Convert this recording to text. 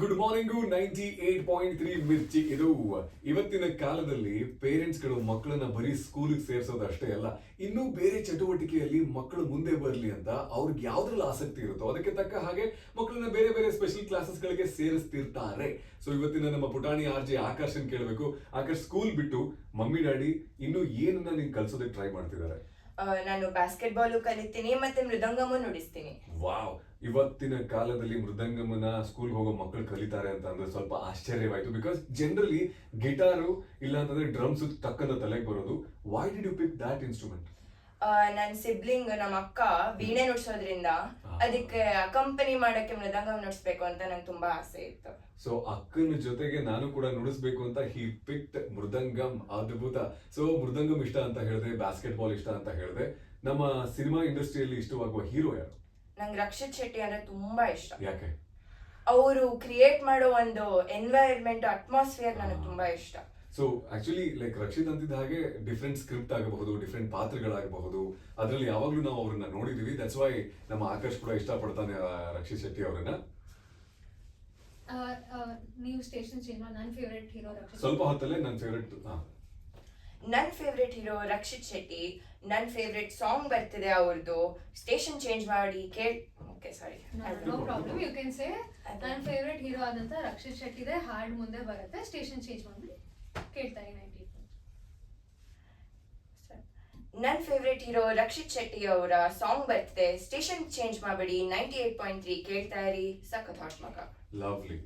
Good morning 98.3 ಮಿರ್ಚಿ. ಇದು ಇವತ್ತಿನ ಕಾಲದಲ್ಲಿ ಪೇರೆಂಟ್ಸ್ಗಳು ಮಕ್ಕಳನ್ನ ಬರೀ ಸ್ಕೂಲಿಗೆ ಸೇರ್ಸೋದು ಅಷ್ಟೇ ಅಲ್ಲ, ಇನ್ನೂ ಬೇರೆ ಚಟುವಟಿಕೆಯಲ್ಲಿ ಮಕ್ಕಳು ಮುಂದೆ ಬರಲಿ ಅಂತ ಅವ್ರಿಗೆ ಯಾವ್ದ್ರಲ್ಲಿ ಆಸಕ್ತಿ ಇರುತ್ತೋ ಅದಕ್ಕೆ ತಕ್ಕ ಹಾಗೆ ಮಕ್ಕಳನ್ನ ಬೇರೆ ಬೇರೆ ಸ್ಪೆಷಲ್ ಕ್ಲಾಸಸ್ಗಳಿಗೆ ಸೇರಿಸ್ತಿರ್ತಾರೆ. ಸೊ ಇವತ್ತಿನ ನಮ್ಮ ಪುಟಾಣಿ ಆರ್ಜೆ ಆಕರ್ಷನ್ ಕೇಳಬೇಕು. ಆಕರ್ಷ್, ಸ್ಕೂಲ್ ಬಿಟ್ಟು ಮಮ್ಮಿ ಡ್ಯಾಡಿ ಇನ್ನು ಏನನ್ನ ನಿಂಗೆ ಕಲ್ಸೋದಕ್ಕೆ ಟ್ರೈ ಮಾಡ್ತಿದ್ದಾರೆ? ನಾನು ಬಾಸ್ಕೆಟ್ಬಾಲು ಕಲಿತೀನಿ ಮತ್ತೆ ಮೃದಂಗಮೂ ನುಡಿಸ್ತೀನಿ. ವಾವ್, ಇವತ್ತಿನ ಕಾಲದಲ್ಲಿ ಮೃದಂಗಮನ ಸ್ಕೂಲ್ ಹೋಗೋ ಮಕ್ಕಳು ಕಲಿತಾರೆ ಅಂತ ಅಂದ್ರೆ ಸ್ವಲ್ಪ ಆಶ್ಚರ್ಯವಾಯ್ತು. ಬಿಕಾಸ್ ಜನರಲಿ ಗಿಟಾರು ಇಲ್ಲ ಅಂತಂದ್ರೆ ಡ್ರಮ್ಸ್ ಟಕ್ಕನ ತಲೆಗೆ ಬರೋದು. Why did you pick that instrument? ನನ್ನ ಸಿಬ್ಲಿಂಗ್ ನಮ್ಮ ಅಕ್ಕ ವೀಣೆ ನುಡ್ಸೋದ್ರಿಂದ ಅದಕ್ಕೆ ಅಕಂಪನಿ ಮಾಡಕ್ಕೆ ಮೃದಂಗಂ ನುಡಿಸ್ಬೇಕು ಅಂತ ನಂಗೆ ತುಂಬಾ ಆಸೆ ಇತ್ತು. ಸೊ ಅಕ್ಕನ ಜೊತೆಗೆ ನಾನು ಕೂಡ ನುಡಿಸ್ಬೇಕು ಅಂತ ಹಿ ಪಿಕ್ಟ್ ಮೃದಂಗಂ. ಅದ್ಭುತ. ಸೊ ಮೃದಂಗಂ ಇಷ್ಟ ಅಂತ ಹೇಳಿದೆ, ಬಾಸ್ಕೆಟ್ ಬಾಲ್ ಇಷ್ಟ ಅಂತ ಹೇಳಿದೆ. ನಮ್ಮ ಸಿನಿಮಾ ಇಂಡಸ್ಟ್ರಿಯಲ್ಲಿ ಇಷ್ಟವಾಗುವ ಹೀರೋ ಯಾರು? ನಂಗೆ ರಕ್ಷಿತ್ ಶೆಟ್ಟಿ ಅಂದ್ರೆ ತುಂಬಾ ಇಷ್ಟ. ಯಾಕೆ? ಅವರು ಕ್ರಿಯೇಟ್ ಮಾಡೋ ಒಂದು ಎನ್ವೈರನ್ಮೆಂಟ್, ಅಟ್ಮಾಸ್ಫಿಯರ್ ನನಗೆ ತುಂಬಾ ಇಷ್ಟ. ಸೊ ಆಕ್ಚುಲಿ ಲೈಕ್ ರಕ್ಷಿತ್ ಅಂತಿದ್ದ ಹಾಗೆ ಡಿಫ್ರೆಂಟ್ ಸ್ಕ್ರಿಪ್ಟ್ ಆಗಬಹುದು, ಡಿಫ್ರೆಂಟ್ ಪಾತ್ರಗಳಾಗಬಹುದು, ಅದರಲ್ಲಿ ಯಾವಾಗ್ಲೂ ನಾವು ಅವ್ರನ್ನ ನೋಡಿದೀವಿ. ದಟ್ಸ್ ವೈ ನಮ್ಮ ಆಕರ್ಷ್ ಕೂಡ ಇಷ್ಟಪಡ್ತಾನೆ ರಕ್ಷಿತ್ ಶೆಟ್ಟಿ ಅವರನ್ನ. ನೀವು ಸ್ಟೇಷನ್ ಚೇಂಜ್ ಮಾಡಿ. ನನ್ನ ಫೇವರೇಟ್ ಹೀರೋ ರಕ್ಷಿತ್. ಸ್ವಲ್ಪ ಹೊತ್ತಲ್ಲೇ ನನ್ನ ಫೇವರೇಟ್. ನನ್ನ ಫೇವ್ರೆಟ್ ಹೀರೋ ರಕ್ಷಿತ್ ಶೆಟ್ಟಿ. ನನ್ನ ಫೇವ್ರೆಟ್ ಸಾಂಗ್ ಬರ್ತಿದೆ ಅವ್ರದ್ದು, ಸ್ಟೇಷನ್ ಚೇಂಜ್ ಮಾಡಿ okay sorry, no problem, you can say. ನನ್ನ ಫೇವರೇಟ್ ಹೀರೋ ಆದಂತ ರಕ್ಷಿತ್ ಶೆಟ್ಟಿ ಇದೆ. ಹಾಡ್ ಮುಂದೆ ಬರುತ್ತೆ, ಸ್ಟೇಷನ್ ಚೇಂಜ್ ಮಾಡಿ ಕೇಳ್ತಾರೆ. 98. ನನ್ನ ಫೇವ್ರೆಟ್ ಹೀರೋ ರಕ್ಷಿತ್ ಶೆಟ್ಟಿ ಅವರ ಸಾಂಗ್ ಬರ್ತಿದೆ, ಸ್ಟೇಷನ್ ಚೇಂಜ್ ಮಾಡಬೇಡಿ, 98.3 ಕೇಳ್ತಾ ಇರಿ. ಸಖತ್ ಹಾಟ್ ಮಗ. ಲವ್ಲಿ.